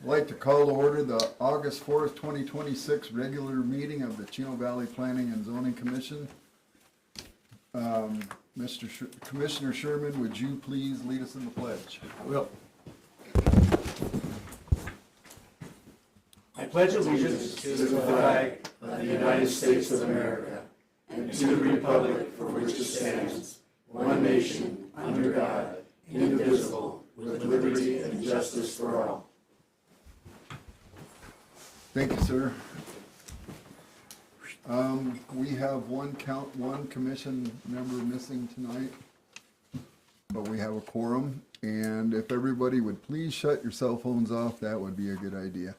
I'd like to call to order the August 4th, 2026 regular meeting of the Chino Valley Planning and Zoning Commission. Commissioner Sherman, would you please lead us in the pledge? I will. I pledge allegiance to the flag of the United States of America and to the republic for which it stands, one nation, under God, indivisible, with liberty and justice for all. Thank you, sir. We have one commission member missing tonight, but we have a quorum, and if everybody would please shut your cell phones off, that would be a good idea.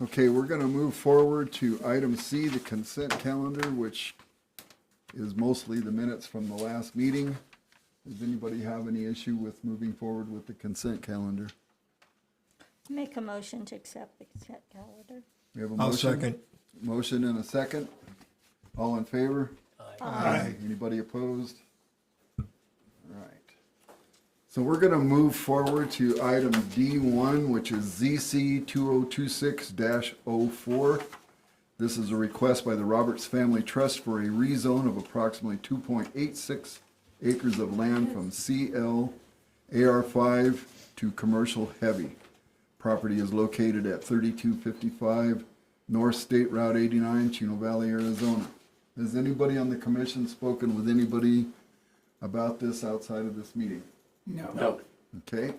Okay, we're going to move forward to item C, the consent calendar, which is mostly the minutes from the last meeting. Does anybody have any issue with moving forward with the consent calendar? Make a motion to accept the consent calendar. We have a I'll motion. second. Motion and a second. All in favor? Aye. Anybody opposed? All right. So we're going to move forward to item D1, which is ZC 2026-04. This is a request by the Roberts Family Trust for a rezone of approximately 2.86 acres of land from CL AR5 to commercial heavy. Property is located at 3255 North State Route 89, Chino Valley, Arizona. Has anybody on the commission spoken with anybody about this outside of this meeting? No. Okay.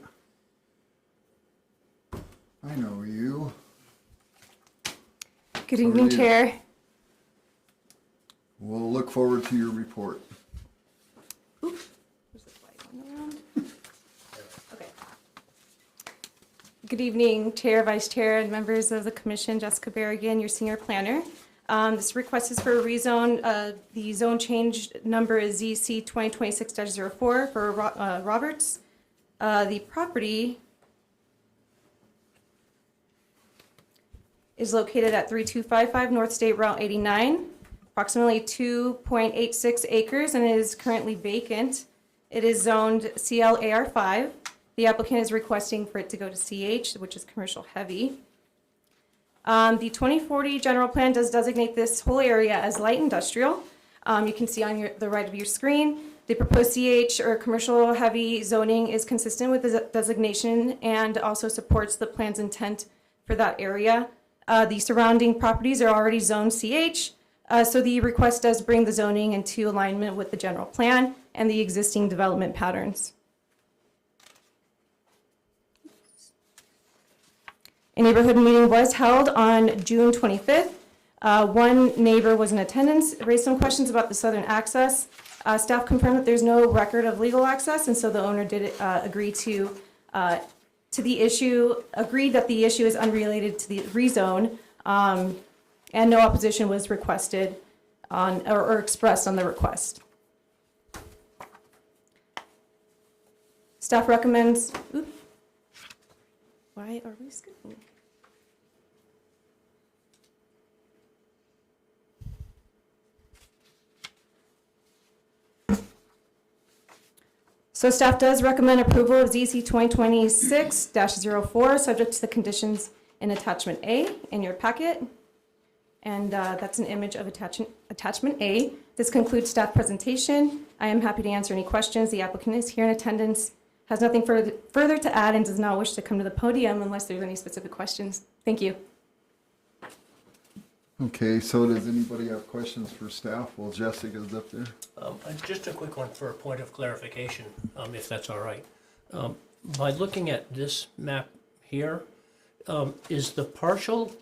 I know you. Good evening, How are you? Chair. We'll look forward to your report. There's the white one around. Okay. Good evening, Chair, Vice Chair, and members of the Commission. Jessica Berrigan, your Senior Planner. This request is for a rezone. The zone change number is ZC 2026-04 for Roberts. The property is located at 3255 North State Route 89, approximately 2.86 acres, and it is currently vacant. It is zoned CLAR5. The applicant is requesting for it to go to CH, which is commercial heavy. The 2040 general plan does designate this whole area as light industrial. You can see on the right of your screen, the proposed CH or commercial heavy zoning is consistent with the designation and also supports the plan's intent for that area. The surrounding properties are already zoned CH, so the request does bring the zoning into alignment with the general plan and the existing development patterns. A neighborhood meeting was held on June 25th. One neighbor was in attendance, raised some questions about the southern access. Staff confirmed that there's no record of legal access, and so the owner did agree to the issue, agreed that the issue is unrelated to the rezone, and no opposition was requested on or expressed on the request. Staff recommends, why are we skipping? So staff does recommend approval of ZC 2026-04, subject to the conditions in attachment A in your packet. And that's an image of attachment A. This concludes staff presentation. I am happy to answer any questions. The applicant is here in attendance, has nothing further to add, and does not wish to come to the podium unless there's any specific questions. Thank you. Okay, so does anybody have questions for staff? Well, Jessica's up there. Just a quick one for a point of clarification, if that's all right. By looking at this map here, is the partial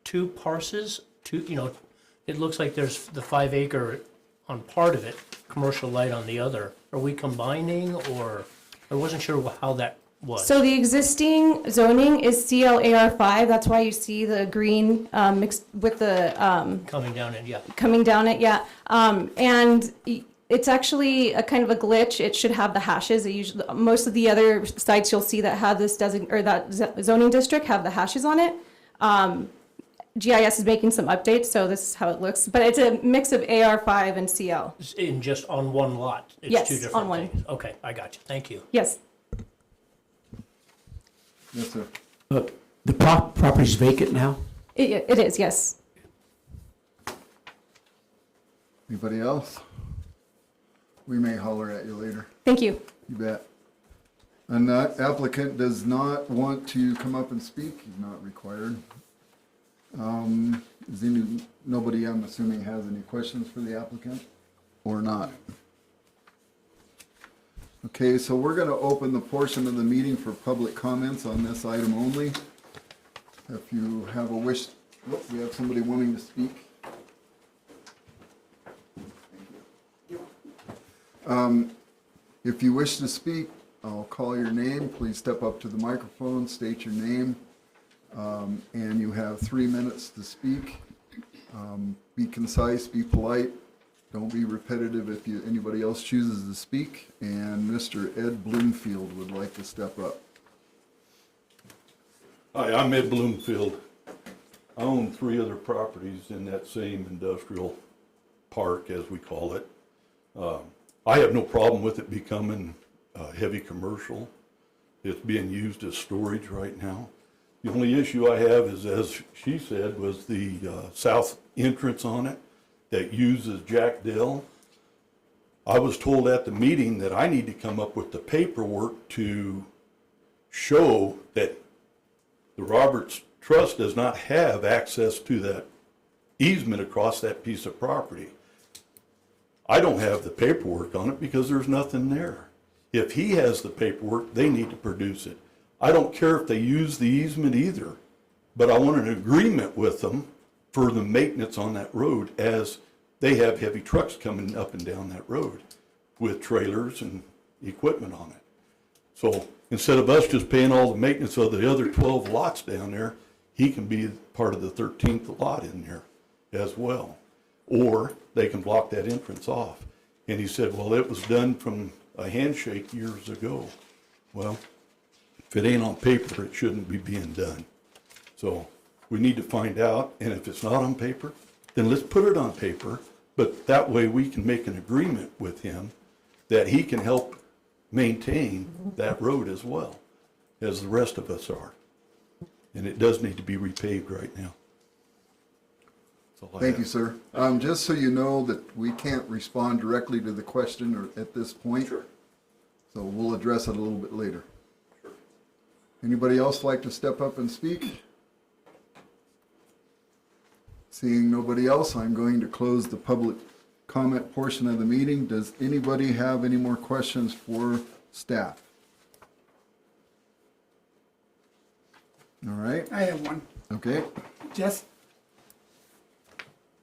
two parses, it looks like there's the 5 acre on part of it, commercial light on the other. Are we combining, or I wasn't sure how that was? So the existing zoning is CLAR5. That's why you see the green mixed with the Coming down and, yeah. coming down it, yeah. And it's actually a kind of a glitch. It should have the hashes. It usually, most of the other sites you'll see that have this that zoning district have the hashes on it. GIS is making some updates, so this is how it looks. But it's a mix of AR5 and CL. In just on one lot? Yes, It's two different on one. things. Okay, I got you. Thank you. Yes. Yes, sir. The property's vacant now? It is, yes. Anybody else? We may holler at you later. Thank you. You bet. And that applicant does not want to come up and speak. He's not required. Nobody, I'm assuming, has any questions for the applicant or not? Okay, so we're going to open the portion of the meeting for public comments on this item only. If you have a wish, we have somebody wanting to speak. If you wish to speak, I'll call your name. Please step up to the microphone, state your name, and you have 3 minutes to speak. Be concise, be polite. Don't be repetitive if anybody else chooses to speak. And Mr. Ed Bloomfield would like to step up. Hi, I'm Ed Bloomfield. I own 3 other properties in that same industrial park, as we call it. I have no problem with it becoming heavy commercial. It's being used as storage right now. The only issue I have is, as she said, was the south entrance on it that uses Jack Dell. I was told at the meeting that I need to come up with the paperwork to show that the Roberts Trust does not have access to that easement across that piece of property. I don't have the paperwork on it because there's nothing there. If he has the paperwork, they need to produce it. I don't care if they use the easement either, but I want an agreement with them for the maintenance on that road, as they have heavy trucks coming up and down that road with trailers and equipment on it. So instead of us just paying all the maintenance of the other 12 lots down there, he can be part of the 13th lot in there as well. Or they can block that entrance off. And he said, well, it was done from a handshake years ago. Well, if it ain't on paper, it shouldn't be being done. So we need to find out, and if it's not on paper, then let's put it on paper, but that way we can make an agreement with him that he can help maintain that road as well as the rest of us are. And it does need to be repaved right now. Thank you, sir. Just so you know that we can't respond directly to the question or at this point. Sure. So we'll address it a little bit later. Sure. Anybody else like to step up and speak? Seeing nobody else, I'm going to close the public comment portion of the meeting. Does anybody have any more questions for staff? All right, I have one. okay. Jess,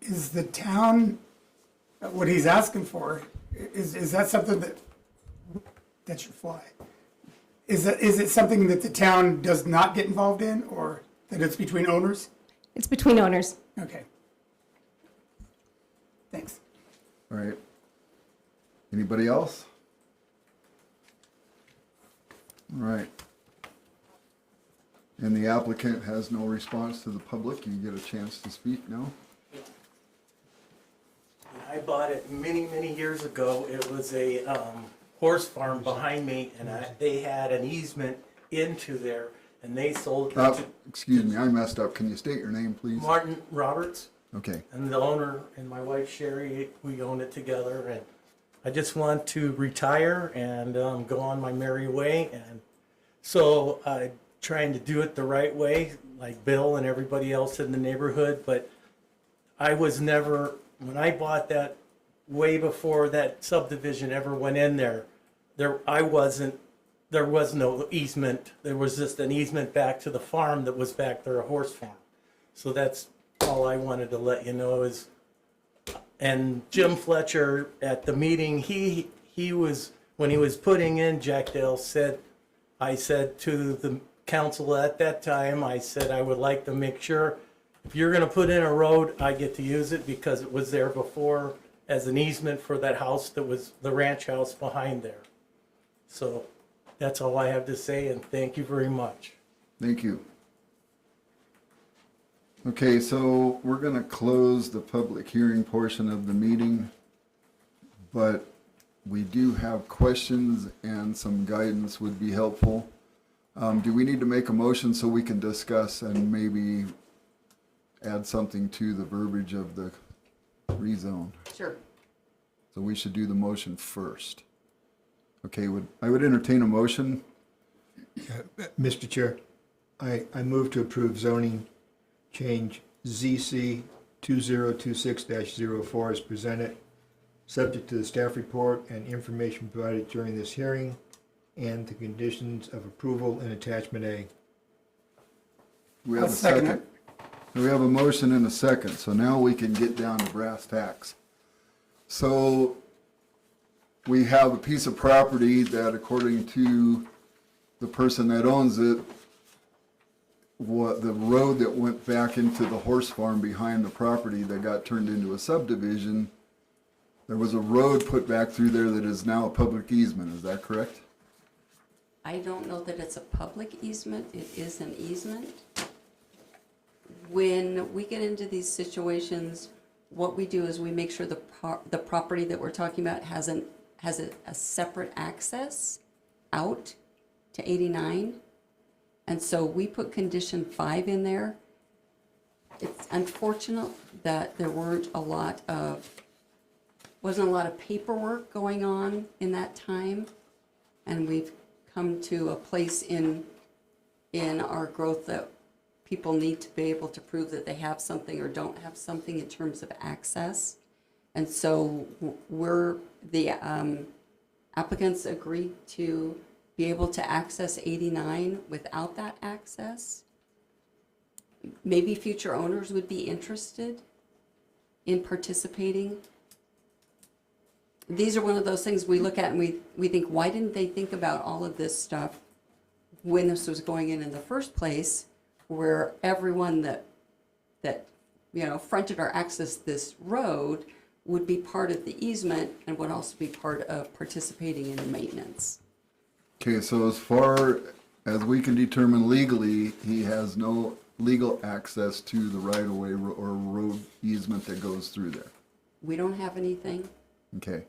is the town, what he's asking for, is that something that's your fly? Is it something that the town does not get involved in, or that it's between owners? It's between owners. Okay. Thanks. All right. Anybody else? All right. And the applicant has no response to the public. You get a chance to speak now. I bought it many, many years ago. It was a horse farm behind me, and they had an easement into there, and they sold it to Excuse me, I messed up. Can you state your name, please? Martin Roberts. Okay. And the owner and my wife Sherry, we own it together, and I just want to retire and go on my merry way. And so I'm trying to do it the right way, like Bill and everybody else in the neighborhood. But I was never, when I bought that way before that subdivision ever went in there, there was no easement. There was just an easement back to the farm that was back there, a horse farm. So that's all I wanted to let you know is, and Jim Fletcher at the meeting, he was, when he was putting in Jack Dale said, I said to the council at that time, I said I would like to make sure if you're gonna put in a road, I get to use it because it was there before as an easement for that house that was the ranch house behind there. So that's all I have to say, and thank you very much. Thank you. Okay, so we're gonna close the public hearing portion of the meeting, but we do have questions and some guidance would be helpful. Do we need to make a motion so we can discuss and maybe add something to the verbiage of the rezone? Sure. So we should do the motion first. Okay, I would entertain a motion. Mr. Chair, I move to approve zoning change ZC 2026-04 as presented, subject to the staff report and information provided during this hearing and the conditions of approval in attachment A. Do we have I'll a second second? We have a motion and a second, so now we can get down to brass tacks. So we have a piece of property that, according to the person that owns it, what the road that went back into the horse farm behind the property that got turned into a subdivision, there was a road put back through there that is now a public easement, is that correct? I don't know that it's a public easement. It is an easement. When we get into these situations, what we do is we make sure the property that we're talking about has a separate access out to 89. And so we put condition 5 in there. It's unfortunate that there wasn't a lot of paperwork going on in that time. And we've come to a place in our growth that people need to be able to prove that they have something or don't have something in terms of access. And so the applicants agreed to be able to access 89 without that access. Maybe future owners would be interested in participating. These are one of those things we look at and we think, why didn't they think about all of this stuff when this was going in the first place, where everyone that fronted or accessed this road would be part of the easement and would also be part of participating in the maintenance. Okay, so as far as we can determine legally, he has no legal access to the right-of-way or road easement that goes through there. We don't have anything. Okay.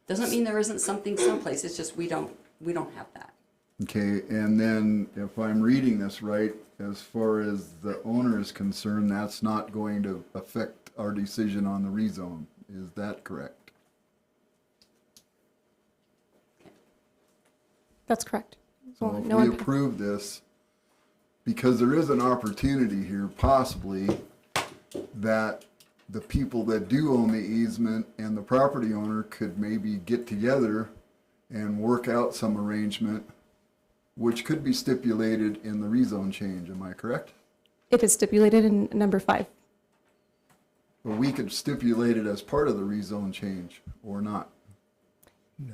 Doesn't mean there isn't something someplace. It's just we don't have that. Okay, and then if I'm reading this right, as far as the owner is concerned, that's not going to affect our decision on the rezone. Is that correct? That's correct. So Well, if no we one- approve this, because there is an opportunity here possibly that the people that do own the easement and the property owner could maybe get together and work out some arrangement, which could be stipulated in the rezone change, am I correct? It is stipulated in number 5. But we could stipulate it as part of the rezone change or not.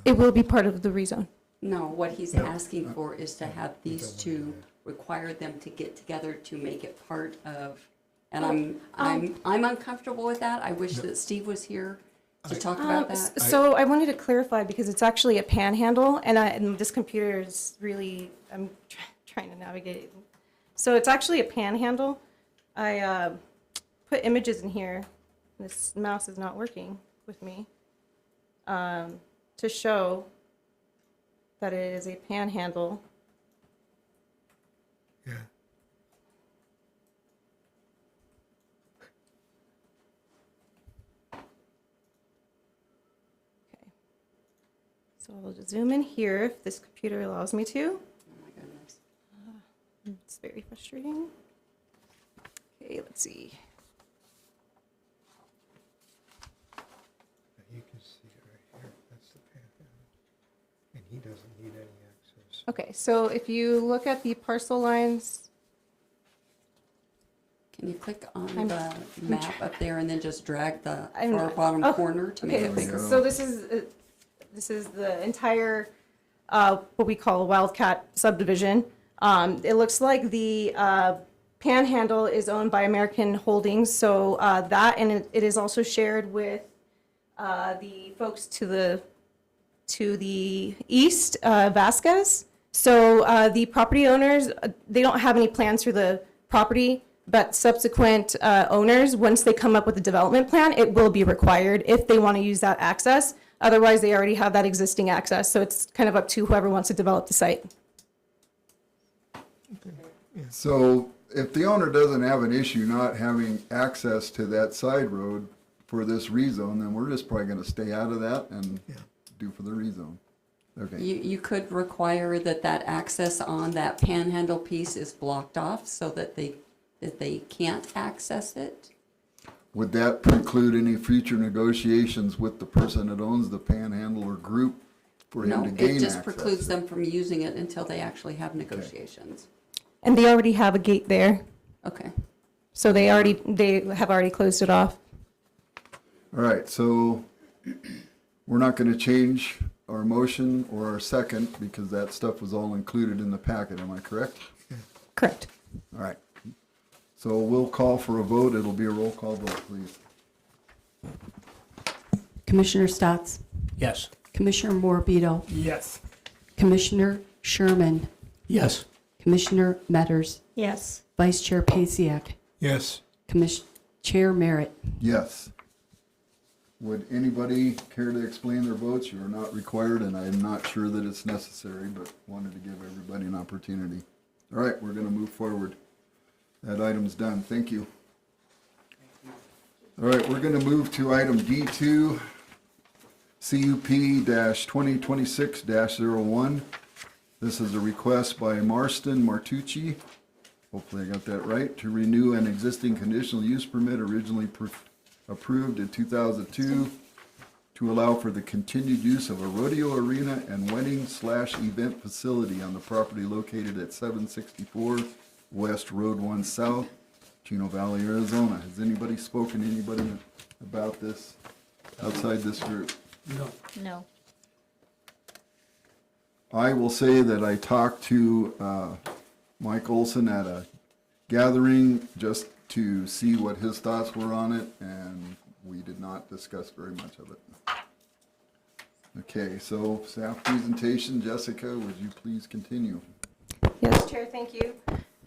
It will be part of the rezone. No, what he's asking for is to have these two, require them to get together to make it part of, and I'm uncomfortable with that. I wish that Steve was here to talk about that. So I wanted to clarify because it's actually a panhandle, and this computer is really, I'm trying to navigate it. So it's actually a panhandle. I put images in here. This mouse is not working with me to show that it is a panhandle. Yeah. Okay. So I'll just zoom in here if this computer allows me to. Oh my goodness. It's very frustrating. Okay, let's see. You can see it right here. That's the panhandle. And he doesn't need any access. Okay, so if you look at the parcel lines, Can you click on I'm- the map up there and then just drag the I'm far not- bottom oh, corner to make okay, it we bigger? go. so this is the entire what we call a Wildcat subdivision. It looks like the Panhandle is owned by American Holdings, so that and it is also shared with the folks to the east, Vasquez. So the property owners, they don't have any plans for the property but subsequent owners, once they come up with a development plan, it will be required if they want to use that access. Otherwise, they already have that existing access, so it's kind of up to whoever wants to develop the site. So if the owner doesn't have an issue not having access to that side road for this rezone, then we're just probably gonna stay out of that and do for the rezone. Okay, You could require that access on that panhandle piece is blocked off so that they can't access it. would that preclude any future negotiations with the person that owns the panhandle or group for him No, to gain it just access? precludes them from using it until they actually have negotiations. And they already have a gate there, Okay. so they have already closed it off. All right, so we're not gonna change our motion or our second because that stuff was all included in the packet, am I correct? Correct. All right. So we'll call for a vote. It'll be a roll call vote, please. Commissioner Stotts, Yes. Commissioner Morbido, Yes. Commissioner Sherman, Yes. Commissioner Metters, Yes. Vice Chair Pasiak, Yes. Chair Merritt. Yes. Would anybody care to explain their votes? You are not required, and I'm not sure that it's necessary, but wanted to give everybody an opportunity. All right, we're gonna move forward. That item's done. Thank you. All right, we're gonna move to item D2, CUP-2026-01. This is a request by Marston Martucci, hopefully I got that right, to renew an existing conditional use permit originally approved in 2002 to allow for the continued use of a rodeo arena and wedding/event facility on the property located at 764 West Road 1 South, Chino Valley, Arizona. Has anybody spoken to anybody about this outside this group? No. I will say that I talked to Mike Olson at a gathering just to see what his thoughts were on it, and we did not discuss very much of it. Okay, so staff presentation. Jessica, would you please continue? Yes, Chair, thank you.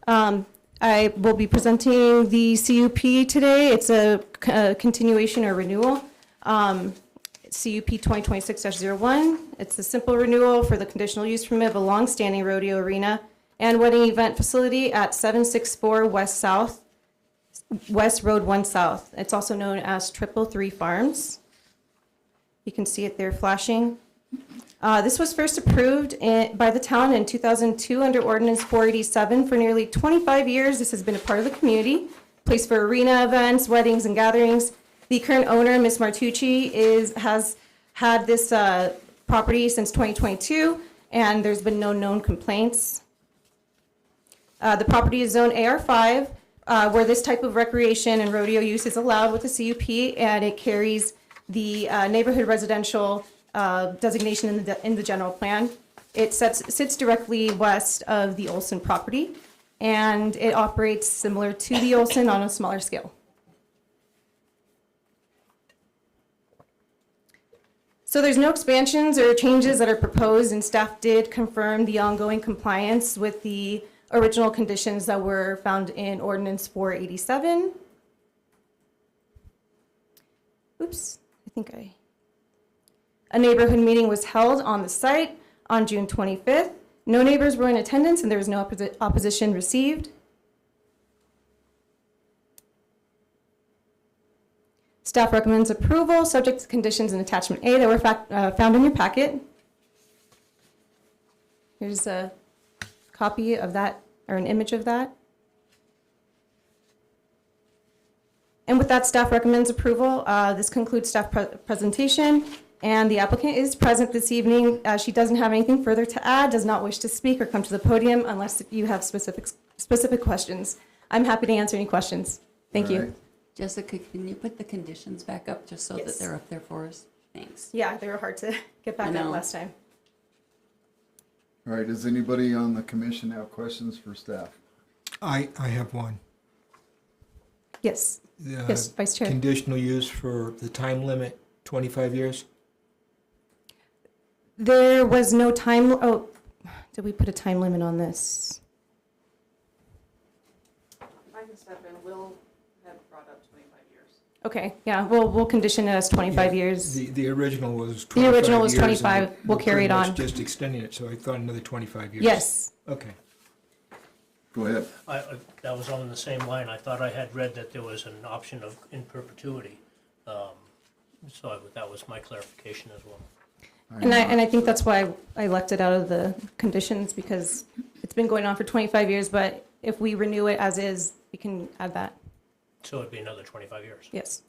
I will be presenting the CUP today. It's a continuation or renewal. CUP 2026-01. It's a simple renewal for the conditional use permit of a long-standing rodeo arena and wedding event facility at 764 West Road 1 South. It's also known as 333 Farms. You can see it there flashing. This was first approved by the town in 2002 under Ordinance 487. For nearly 25 years, this has been a part of the community, place for arena events, weddings, and gatherings. The current owner, Ms. Martucci, has had this property since 2022, and there's been no known complaints. The property is zoned AR5, where this type of recreation and rodeo use is allowed with the CUP, and it carries the neighborhood residential designation in the general plan. It sits directly west of the Olson property, and it operates similar to the Olson on a smaller scale. So there's no expansions or changes that are proposed, and staff did confirm the ongoing compliance with the original conditions that were found in Ordinance 487. Oops, a neighborhood meeting was held on the site on June 25th. No neighbors were in attendance and there was no opposition received. Staff recommends approval, subject to conditions in attachment A that were found in your packet. Here's a copy of that, or an image of that. And with that, staff recommends approval. This concludes staff presentation, and the applicant is present this evening. She doesn't have anything further to add, does not wish to speak or come to the podium unless you have specific questions. I'm happy to answer any questions. Thank All you. right. Jessica, can you put the conditions back up just so Yes. that they're up there for us? Thanks. Yeah, they were hard to get back I up know. last time. All right, does anybody on the commission have questions for staff? I have one. Yes, yes, Vice Chair. Conditional use for the time limit, 25 years? There was no time, oh, did we put a time limit on this? have and Will had brought up 25 years. Okay, yeah, we'll condition it as 25 years. The original was 25 The original was years, and 25. We'll we're carry it pretty much on. just extending it, so I thought another 25 years. Yes. Okay. Go ahead. That was on the same line. I thought I had read that there was an option of in perpetuity. That was my clarification as well. And I think that's why I left it out of the conditions, because it's been going on for 25 years, but if we renew it as is, we can add that. So it'd be another 25 years. Yes.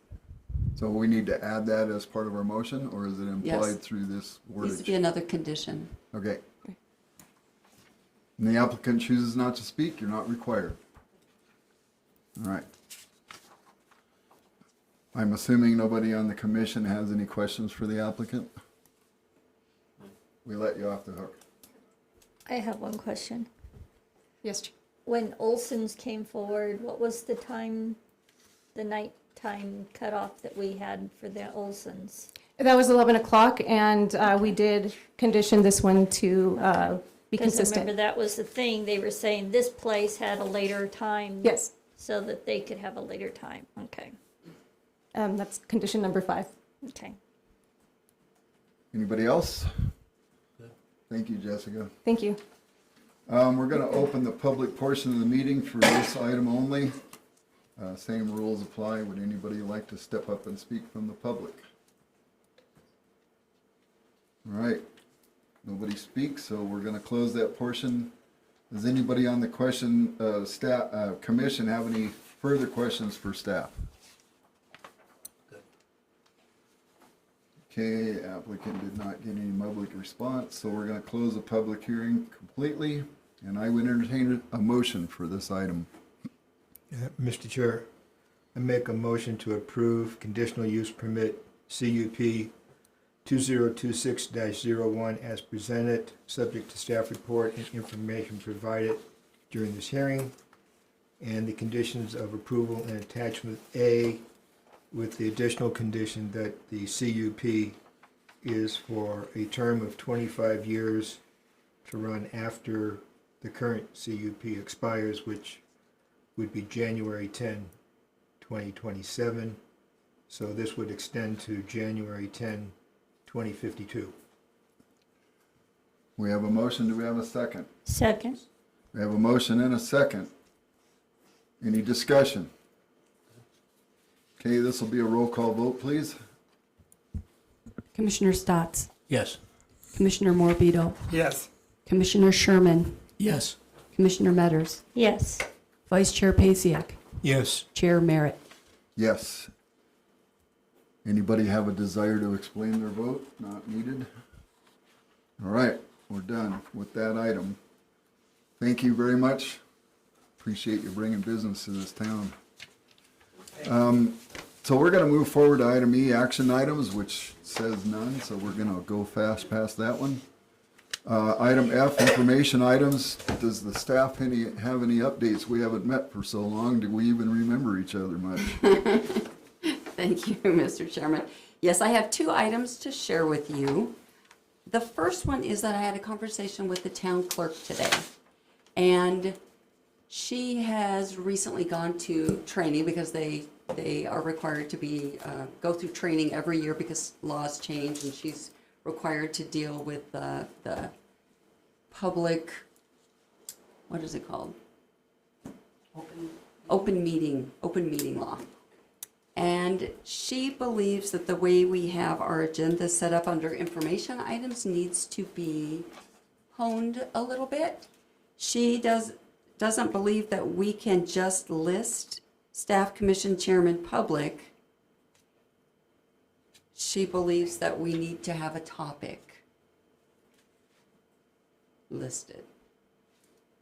So we need to add that as part of our motion, or is it implied Yes. through this Needs to be wordage? another condition. Okay. And the applicant chooses not to speak, you're not required. All right. I'm assuming nobody on the commission has any questions for the applicant? We let you off the hook. I have one question. Yes. When Olson's came forward, what was the time, the nighttime cutoff that we had for the Olsons? That was 11 o'clock, and we did condition this one to be Because I remember consistent. that was the thing, they were saying this place had a later time. Yes. So that they could have a later time, okay, That's condition number 5. okay. Anybody else? Thank you, Jessica. Thank you. We're gonna open the public portion of the meeting for this item only. Same rules apply. Would anybody like to step up and speak from the public? All right, nobody speaks, so we're gonna close that portion. Does anybody on the commission have any further questions for staff? Okay, applicant did not get any public response, so we're gonna close the public hearing completely, and I would entertain a motion for this item. Mr. Chair, I make a motion to approve conditional use permit CUP 2026-01 as presented, subject to staff report and information provided during this hearing, and the conditions of approval in attachment A, with the additional condition that the CUP is for a term of 25 years to run after the current CUP expires, which would be January 10, 2027. So this would extend to January 10, 2052. We have a motion, do we have a second? Second, We have a motion and a second. Any discussion? Okay, this will be a roll call vote, please. Commissioner Stotts, Yes. Commissioner Morbido, Yes. Commissioner Sherman, Yes. Commissioner Metters, yes. Vice Chair Pasiak, Yes. Chair Merritt. Yes. Anybody have a desire to explain their vote? Not needed. All right, we're done with that item. Thank you very much. Appreciate you bringing business to this town. So we're gonna move forward to item E, action items, which says none, so we're gonna go fast past that one. Item F, information items. Does the staff have any updates? We haven't met for so long. Do we even remember each other much? Thank you, Mr. Chairman. Yes, I have 2 items to share with you. The first one is that I had a conversation with the town clerk today, and she has recently gone to training because they are required to go through training every year because laws change, and she's required to deal with the public, what is it called? Open meeting law. And she believes that the way we have our agenda set up under information items needs to be honed a little bit. She doesn't believe that we can just list staff, commission, chairman, public. She believes that we need to have a topic listed.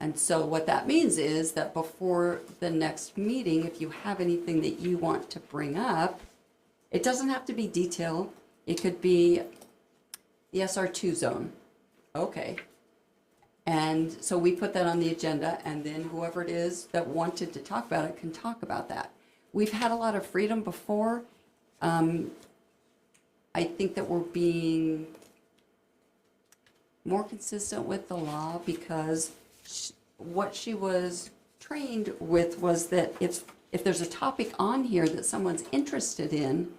And so what that means is that before the next meeting, if you have anything that you want to bring up, it doesn't have to be detailed. It could be the SR2 zone. Okay. And so we put that on the agenda, and then whoever it is that wanted to talk about it can talk about that. We've had a lot of freedom before. I think that we're being more consistent with the law because what she was trained with was that if there's a topic on here that someone's interested in,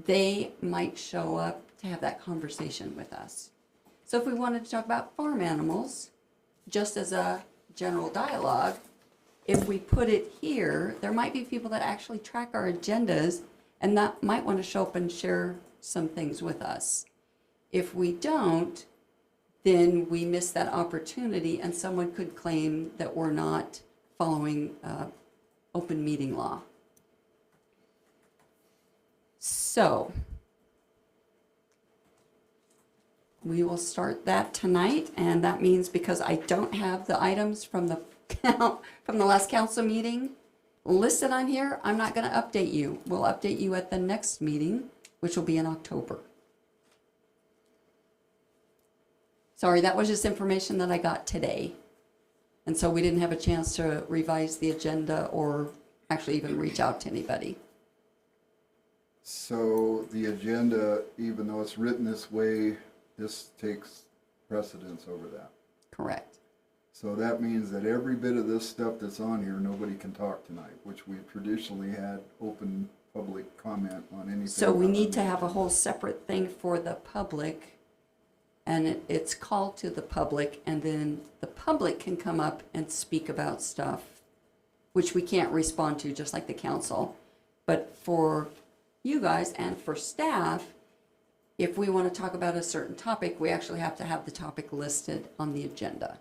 they might show up to have that conversation with us. So if we wanted to talk about farm animals, just as a general dialogue, if we put it here, there might be people that actually track our agendas and that might want to show up and share some things with us. If we don't, then we miss that opportunity and someone could claim that we're not following open meeting law. So we will start that tonight, and that means because I don't have the items from the last council meeting listed on here, I'm not going to update you. We'll update you at the next meeting, which will be in October. Sorry, that was just information that I got today. And so we didn't have a chance to revise the agenda or actually even reach out to anybody. So the agenda, even though it's written this way, this takes precedence over that. Correct. So that means that every bit of this stuff that's on here, nobody can talk tonight, which we've traditionally had open public comment on anything. So we need to have a whole separate thing for the public, and it's called to the public, and then the public can come up and speak about stuff, which we can't respond to, just like the council. But for you guys and for staff, if we want to talk about a certain topic, we actually have to have the topic listed on the agenda.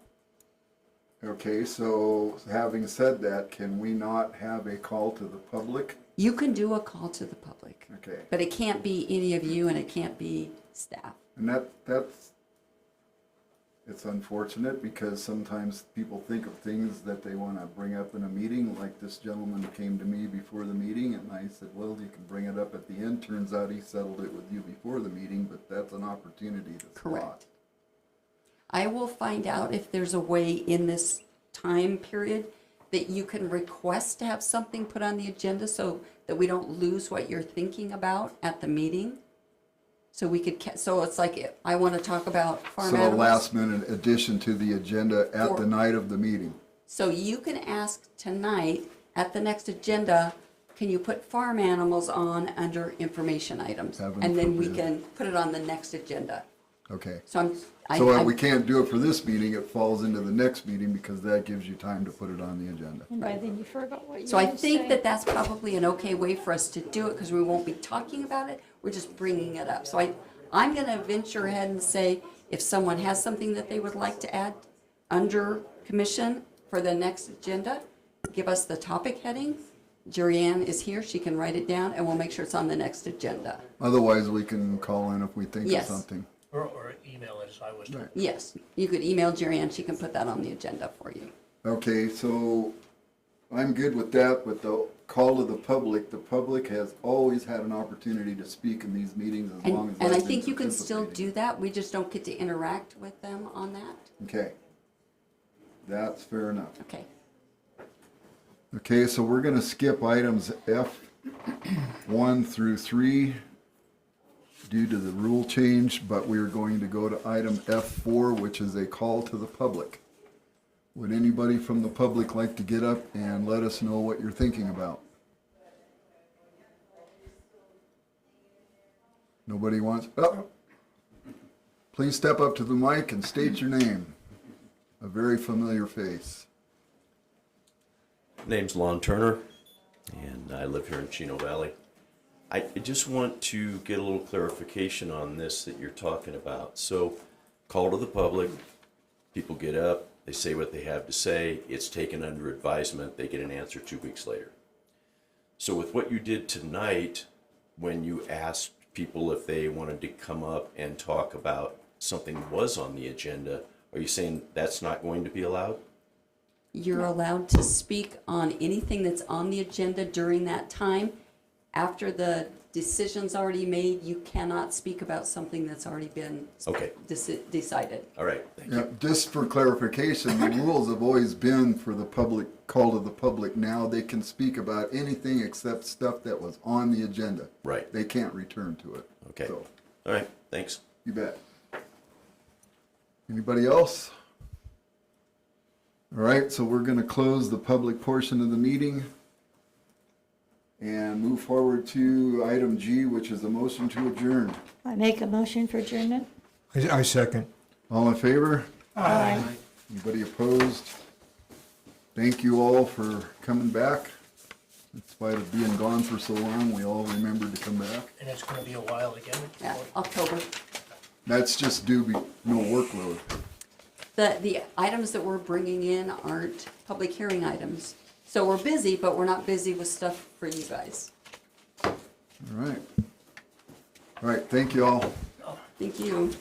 Okay, so having said that, can we not have a call to the public? You can do a call to the public, Okay, but it can't be any of you and it can't be staff. and it's unfortunate because sometimes people think of things that they want to bring up in a meeting, like this gentleman came to me before the meeting and I said, well, you can bring it up at the end. Turns out he settled it with you before the meeting, but that's an opportunity that's Correct. lost. I will find out if there's a way in this time period that you can request to have something put on the agenda so that we don't lose what you're thinking about at the meeting. So we could, so it's like, I want to talk about farm So a animals. last minute addition to the agenda at the night of the meeting. So you can ask tonight at the next agenda, can you put farm animals on under information items? Have them And then we put can put it on the next agenda. Okay. So So we can't do it for this meeting, it falls into the next meeting because that gives you time to put it on the agenda. And by then you forgot what you So were I gonna think say. that that's probably an okay way for us to do it, because we won't be talking about it, we're just bringing it up. So I'm gonna venture ahead and say, if someone has something that they would like to add under commission for the next agenda, give us the topic heading. Jerry Ann is here, she can write it down, and we'll make sure it's on the next agenda. Otherwise, we can call in if we think of Yes. something. Or email as I was told. Yes, you could email Jerry Ann, she can put that on the agenda for you. Okay, so I'm good with that, but the call to the public has always had an opportunity to speak in these meetings as long as And I I've been think you can still participating. do that, we just don't get to interact with them on that. Okay, that's fair enough. Okay. Okay, so we're gonna skip items F1 through 3 due to the rule change, but we're going to go to item F4, which is a call to the public. Would anybody from the public like to get up and let us know what you're thinking about? Nobody wants, oh. Please step up to the mic and state your name. A very familiar face. Name's Lon Turner, and I live here in Chino Valley. I just want to get a little clarification on this that you're talking about. So, call to the public, people get up, they say what they have to say, it's taken under advisement, they get an answer 2 weeks later. So with what you did tonight, when you asked people if they wanted to come up and talk about something that was on the agenda, are you saying that's not going to be allowed? You're allowed to speak on anything that's on the agenda during that time. After the decision's already made, you cannot speak about something that's already been Okay. decided. All right, thank Yeah, you. just for clarification, the rules have always been for the public, call to the public. Now they can speak about anything except stuff that was on the agenda. Right. They can't return to it. Okay. So, All right, thanks. you bet. Anybody else? All right, so we're gonna close the public portion of the meeting and move forward to item G, which is a motion to adjourn. I make a motion for adjournment. I second. All in favor? Aye. Anybody opposed? Thank you all for coming back. In spite of being gone for so long, we all remembered to come back. And it's gonna be a while again. Yeah, October. That's just due to no workload. The items that we're bringing in aren't public hearing items. So we're busy, but we're not busy with stuff for you guys. All right. All right, thank you all. Thank you.